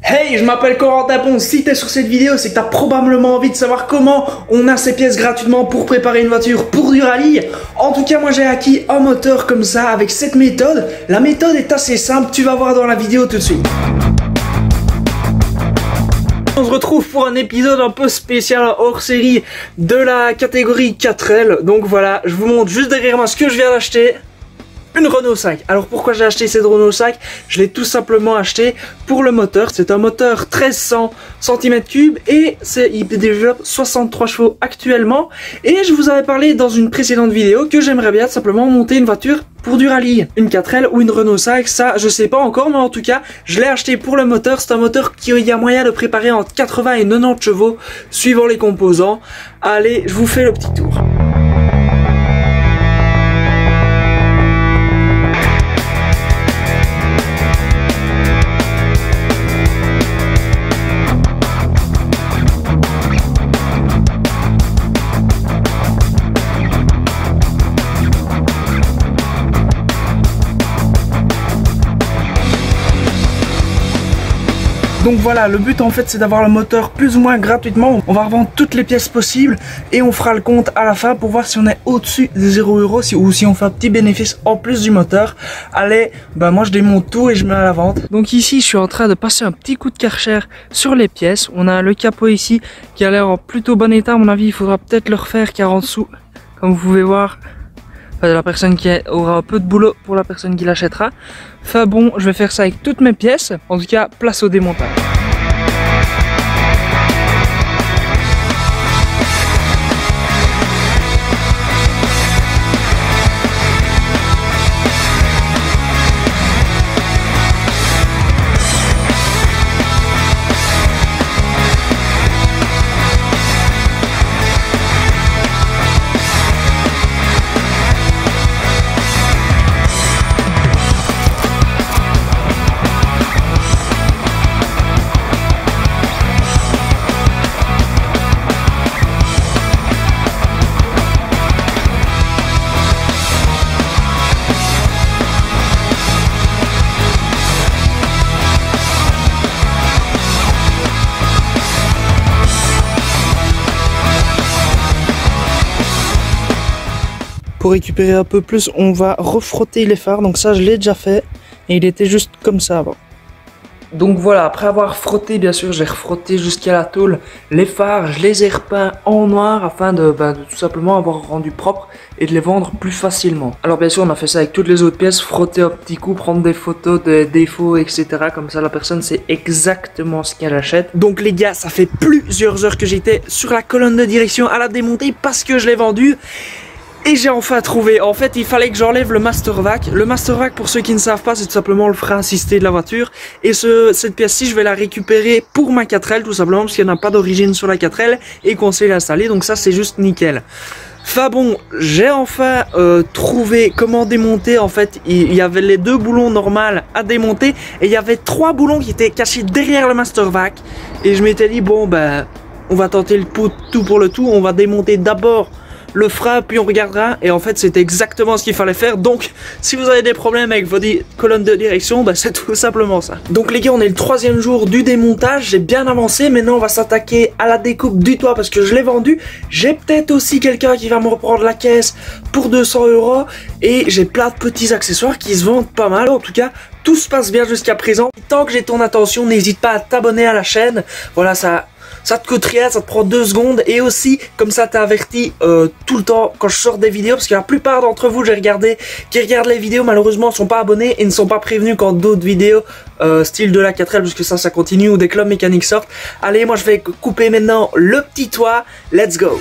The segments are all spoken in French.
Hey, je m'appelle Corentin Ponce. Si t'es sur cette vidéo, c'est que t'as probablement envie de savoir comment on a ces pièces gratuitement pour préparer une voiture pour du rallye. En tout cas, moi j'ai acquis un moteur comme ça avec cette méthode. La méthode est assez simple, tu vas voir dans la vidéo tout de suite. On se retrouve pour un épisode un peu spécial hors série de la catégorie 4L. Donc voilà, je vous montre juste derrière moi ce que je viens d'acheter. Une Renault 5. Alors pourquoi j'ai acheté cette Renault 5? Je l'ai tout simplement acheté pour le moteur. C'est un moteur 1300 cm3 et il développe 63 chevaux actuellement. Et je vous avais parlé dans une précédente vidéo que j'aimerais bien simplement monter une voiture pour du rallye. Une 4L ou une Renault 5, ça je sais pas encore, mais en tout cas je l'ai acheté pour le moteur. C'est un moteur qui y a moyen de préparer entre 80 et 90 chevaux suivant les composants. Allez, je vous fais le petit tour. Donc voilà, le but en fait c'est d'avoir le moteur plus ou moins gratuitement. On va revendre toutes les pièces possibles et on fera le compte à la fin pour voir si on est au-dessus des 0 € ou si on fait un petit bénéfice en plus du moteur. Allez, moi je démonte tout et je mets à la vente. Donc ici je suis en train de passer un petit coup de Karcher sur les pièces. On a le capot ici qui a l'air en plutôt bon état. À mon avis il faudra peut-être le refaire car en dessous, comme vous pouvez voir, la personne qui aura un peu de boulot pour la personne qui l'achètera. Enfin bon, je vais faire ça avec toutes mes pièces. En tout cas, place au démontage. Pour récupérer un peu plus, on va refrotter les phares. Donc ça, je l'ai déjà fait. Et il était juste comme ça avant. Donc voilà, après avoir frotté, bien sûr, j'ai refrotté jusqu'à la tôle les phares. Je les ai repeints en noir afin de tout simplement avoir rendu propre et de les vendre plus facilement. Alors bien sûr, on a fait ça avec toutes les autres pièces. Frotter un petit coup, prendre des photos des défauts, etc. Comme ça, la personne sait exactement ce qu'elle achète. Donc les gars, ça fait plusieurs heures que j'étais sur la colonne de direction à la démonter parce que je l'ai vendue. Et j'ai enfin trouvé. En fait, il fallait que j'enlève le master vac. Le master vac, pour ceux qui ne savent pas, c'est tout simplement le frein assisté de la voiture. Et cette pièce-ci, je vais la récupérer pour ma 4L, tout simplement, parce qu'il n'y en a pas d'origine sur la 4L et qu'on sait l'installer. Donc ça, c'est juste nickel. Enfin bon, j'ai enfin trouvé comment démonter. En fait, il y avait les deux boulons normaux à démonter et il y avait 3 boulons qui étaient cachés derrière le master vac. Et je m'étais dit, bon, on va tenter le tout pour le tout. On va démonter d'abord le frein, puis on regardera. Et en fait c'était exactement ce qu'il fallait faire. Donc si vous avez des problèmes avec vos colonnes de direction, c'est tout simplement ça. Donc les gars, on est le 3e jour du démontage. J'ai bien avancé. Maintenant on va s'attaquer à la découpe du toit parce que je l'ai vendu. J'ai peut-être aussi quelqu'un qui va me reprendre la caisse pour 200 €. Et j'ai plein de petits accessoires qui se vendent pas mal. En tout cas, tout se passe bien jusqu'à présent. Tant que j'ai ton attention, n'hésite pas à t'abonner à la chaîne. Voilà, ça te coûte rien, ça te prend 2 secondes. Et aussi, comme ça t'es averti tout le temps quand je sors des vidéos. Parce que la plupart d'entre vous, j'ai regardé, qui regardent les vidéos, malheureusement ne sont pas abonnés et ne sont pas prévenus quand d'autres vidéos style de la 4L, parce que ça continue, ou des clubs mécaniques sortent. Allez, moi je vais couper maintenant le petit toit. Let's go!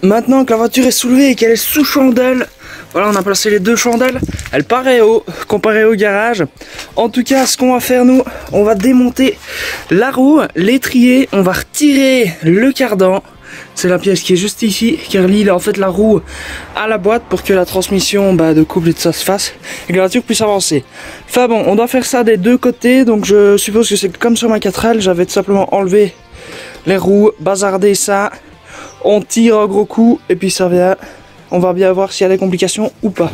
Maintenant que la voiture est soulevée et qu'elle est sous chandelle, voilà, on a placé les deux chandelles, elle paraît haut comparé au garage. En tout cas, ce qu'on va faire nous, on va démonter la roue, l'étrier, on va retirer le cardan. C'est la pièce qui est juste ici, qui relie en fait la roue à la boîte pour que la transmission de couple et de ça se fasse et que la voiture puisse avancer. Enfin bon, on doit faire ça des deux côtés, donc je suppose que c'est comme sur ma 4L, j'avais tout simplement enlevé les roues, bazardé ça, on tire un gros coup et puis ça vient. On va bien voir s'il y a des complications ou pas.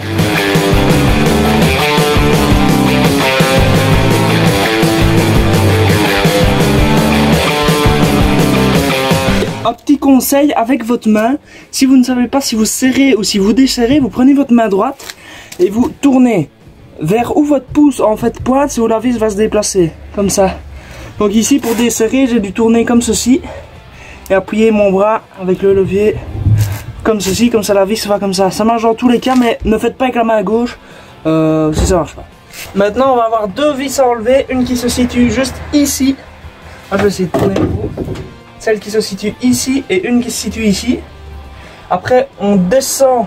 Un petit conseil avec votre main, si vous ne savez pas si vous serrez ou si vous desserrez, vous prenez votre main droite et vous tournez vers où votre pouce en fait pointe, c'est où la vis va se déplacer, comme ça. Donc ici pour desserrer, j'ai dû tourner comme ceci et appuyer mon bras avec le levier comme ceci, comme ça la vis va comme ça. Ça marche dans tous les cas, mais ne faites pas avec la main gauche si ça marche pas. Maintenant on va avoir deux vis à enlever, une qui se situe juste ici. Je vais essayer de tourner pour vous. Celle qui se situe ici et une qui se situe ici. Après on descend,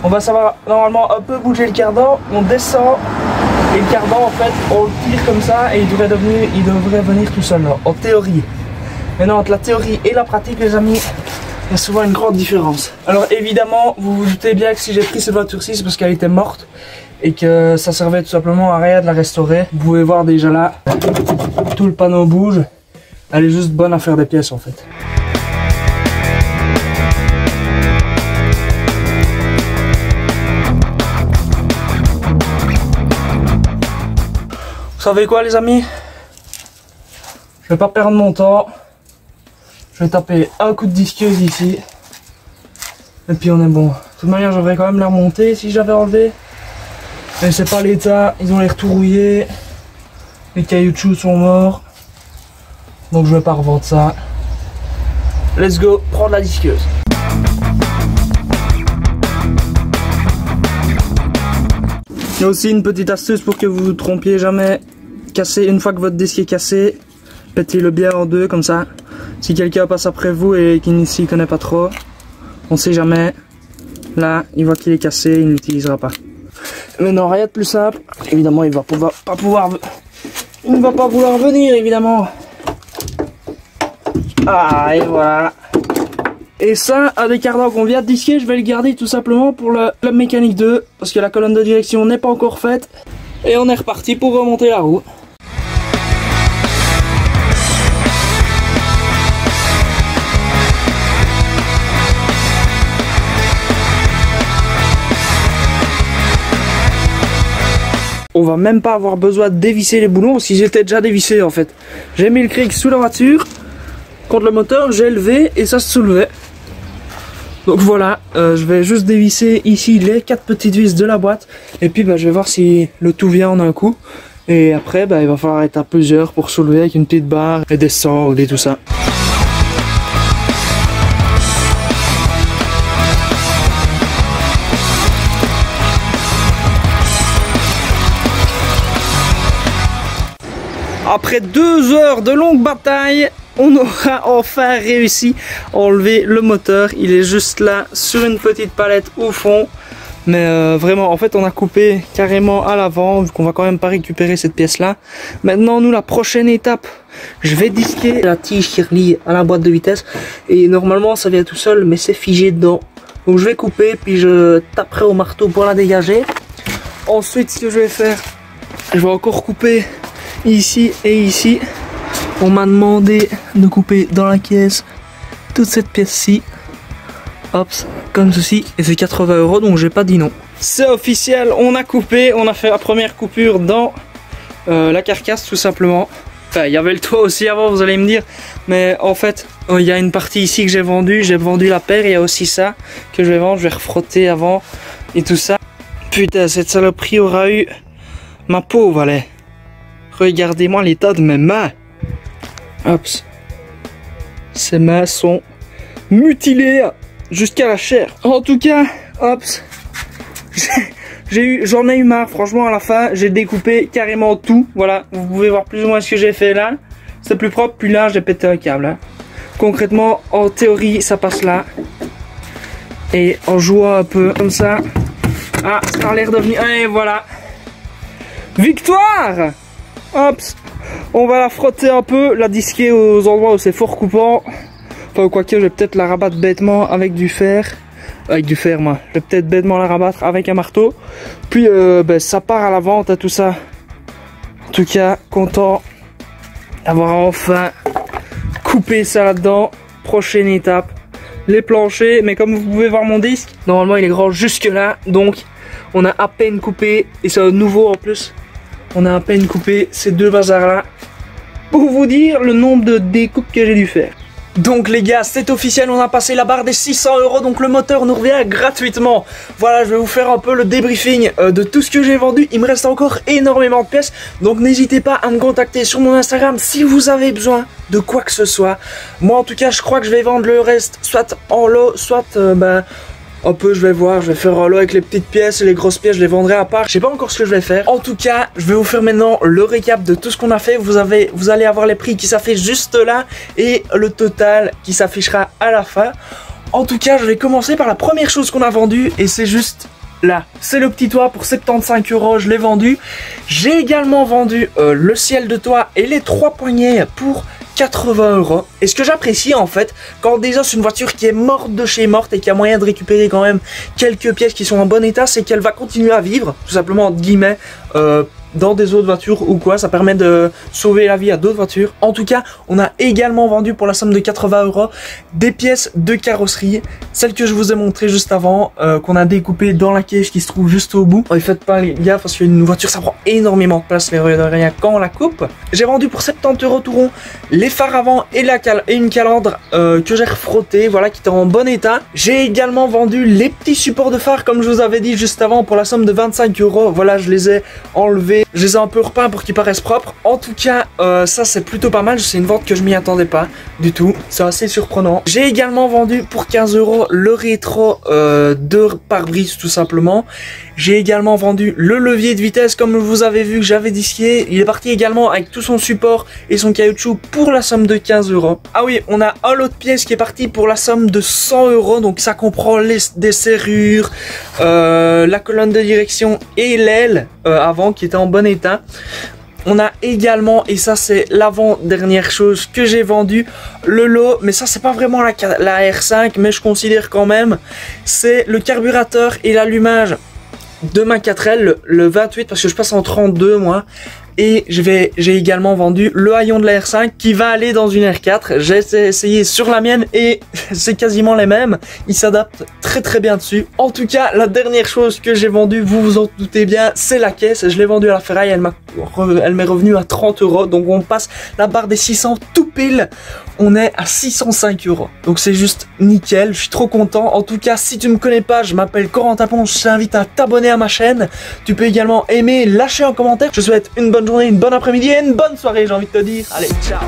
on va savoir normalement un peu bouger le cardan, on descend et le cardan en fait on le tire comme ça et il devrait venir tout seul là, en théorie. Maintenant entre la théorie et la pratique les amis, il y a souvent une grande différence. Alors évidemment, vous vous doutez bien que si j'ai pris cette voiture-ci, c'est parce qu'elle était morte et que ça servait tout simplement à rien de la restaurer. Vous pouvez voir déjà là, tout le panneau bouge. Elle est juste bonne à faire des pièces en fait. Vous savez quoi les amis? Je vais pas perdre mon temps. Je vais taper un coup de disqueuse ici. Et puis on est bon. De toute manière, je devrais quand même la remonter si j'avais enlevé. Mais c'est pas l'état. Ils ont l'air tout rouillés. Les cailloutchoucs sont morts. Donc je vais pas revendre ça. Let's go, prendre la disqueuse. Il y a aussi une petite astuce pour que vous vous trompiez jamais. Cassez une fois que votre disque est cassé. Pétez-le bien en deux comme ça. Si quelqu'un passe après vous et qui ne s'y connaît pas trop, on sait jamais. Là, il voit qu'il est cassé, il ne l'utilisera pas. Mais non, rien de plus simple. Évidemment, il ne va pas vouloir venir, évidemment. Ah, et voilà. Et ça, un des cardans qu'on vient de disquer, je vais le garder tout simplement pour le Club Mécanique 2. Parce que la colonne de direction n'est pas encore faite. Et on est reparti pour remonter la roue. On va même pas avoir besoin de dévisser les boulons parce qu'ils étaient déjà dévissés en fait. J'ai mis le cric sous la voiture, contre le moteur, j'ai levé et ça se soulevait. Donc voilà, je vais juste dévisser ici les 4 petites vis de la boîte. Et puis je vais voir si le tout vient en un coup. Et après il va falloir être à plusieurs pour soulever avec une petite barre et des sangles et tout ça. Après 2 heures de longue bataille, on aura enfin réussi à enlever le moteur. Il est juste là sur une petite palette au fond. Mais vraiment, en fait, on a coupé carrément à l'avant, vu qu'on va quand même pas récupérer cette pièce-là. Maintenant, nous, la prochaine étape, je vais disquer la tige qui relie à la boîte de vitesse. Et normalement, ça vient tout seul, mais c'est figé dedans. Donc je vais couper, puis je taperai au marteau pour la dégager. Ensuite, ce que je vais faire, je vais encore couper ici et ici. On m'a demandé de couper dans la caisse toute cette pièce-ci. Hop, comme ceci. Et c'est 80 €, donc j'ai pas dit non. C'est officiel, on a coupé. On a fait la première coupure dans la carcasse tout simplement. Enfin, il y avait le toit aussi avant, vous allez me dire. Mais en fait, il y a une partie ici que j'ai vendue. J'ai vendu la paire. Il y a aussi ça que je vais vendre. Je vais refrotter avant et tout ça. Putain, cette saloperie aura eu ma pauvre, allez. Regardez-moi l'état de mes mains. Hop. Ces mains sont mutilées jusqu'à la chair. En tout cas, hop. J'en ai eu marre, franchement, à la fin, j'ai découpé carrément tout. Voilà, vous pouvez voir plus ou moins ce que j'ai fait là. C'est plus propre, puis là, j'ai pété un câble. Hein. Concrètement, en théorie, ça passe là. Et en jouant un peu comme ça. Ah, ça a l'air de venir. Et voilà. Victoire! Hop. On va la frotter un peu, la disquer aux endroits où c'est fort coupant. Enfin, quoique, je vais peut-être la rabattre bêtement avec du fer. Avec du fer, moi. Je vais peut-être bêtement la rabattre avec un marteau. Puis, ça part à la vente, à tout ça. En tout cas, content d'avoir enfin coupé ça là-dedans. Prochaine étape, les planchers. Mais comme vous pouvez voir mon disque, normalement, il est grand jusque là. Donc, on a à peine coupé. Et c'est nouveau en plus. On a à peine coupé ces deux bazars-là. Pour vous dire le nombre de découpes que j'ai dû faire. Donc les gars, c'est officiel, on a passé la barre des 600 €, donc le moteur nous revient gratuitement. Voilà, je vais vous faire un peu le débriefing de tout ce que j'ai vendu. Il me reste encore énormément de pièces, donc n'hésitez pas à me contacter sur mon Instagram si vous avez besoin de quoi que ce soit. Moi en tout cas, je crois que je vais vendre le reste, soit en lot, soit un peu, je vais voir, je vais faire un lot avec les petites pièces et les grosses pièces, je les vendrai à part. Je sais pas encore ce que je vais faire. En tout cas, je vais vous faire maintenant le récap de tout ce qu'on a fait. Vous allez avoir les prix qui s'affichent juste là et le total qui s'affichera à la fin. En tout cas, je vais commencer par la première chose qu'on a vendue et c'est juste là. C'est le petit toit pour 75 €, je l'ai vendu. J'ai également vendu le ciel de toit et les 3 poignées pour 80 €. Et ce que j'apprécie en fait, quand déjà c'est une voiture qui est morte de chez morte et qui a moyen de récupérer quand même quelques pièces qui sont en bon état, c'est qu'elle va continuer à vivre, tout simplement entre guillemets, dans des autres voitures ou quoi. Ça permet de sauver la vie à d'autres voitures. En tout cas, on a également vendu pour la somme de 80 € des pièces de carrosserie, celles que je vous ai montrées juste avant, qu'on a découpées dans la caisse qui se trouve juste au bout. Et faites pas les gars, parce qu'une voiture ça prend énormément de place, les rien quand on la coupe. J'ai vendu pour 70 € tout rond les phares avant et une calandre que j'ai refrottée, voilà, qui était en bon état. J'ai également vendu les petits supports de phare comme je vous avais dit juste avant pour la somme de 25 €. Voilà, je les ai enlevés, je les ai un peu repeints pour qu'ils paraissent propres. En tout cas, ça c'est plutôt pas mal. C'est une vente que je m'y attendais pas du tout. C'est assez surprenant. J'ai également vendu pour 15 € le rétro de pare-brise tout simplement. J'ai également vendu le levier de vitesse comme vous avez vu que j'avais disqué. Il est parti également avec tout son support et son caoutchouc pour la somme de 15 €. Ah oui, on a un lot de pièces qui est parti pour la somme de 100 €. Donc ça comprend des serrures, la colonne de direction et l'aile avant qui était en bon état. On a également, et ça c'est l'avant-dernière chose que j'ai vendu, le lot, mais ça c'est pas vraiment la R5, mais je considère quand même, c'est le carburateur et l'allumage de ma 4L, le 28, parce que je passe en 32 moi. Et j'ai également vendu le haillon de la R5 qui va aller dans une R4. J'ai essayé sur la mienne et c'est quasiment les mêmes. Il s'adapte très très bien dessus. En tout cas, la dernière chose que j'ai vendue, vous vous en doutez bien, c'est la caisse. Je l'ai vendue à la ferraille, elle m'est revenue à 30 €. Donc on passe la barre des 600 tout pile. On est à 605 €. Donc c'est juste nickel, je suis trop content. En tout cas, si tu me connais pas, je m'appelle Corentin Ponce. Je t'invite à t'abonner à ma chaîne. Tu peux également aimer, lâcher un commentaire. Je te souhaite une bonne journée, une bonne après-midi et une bonne soirée, j'ai envie de te dire. Allez, ciao!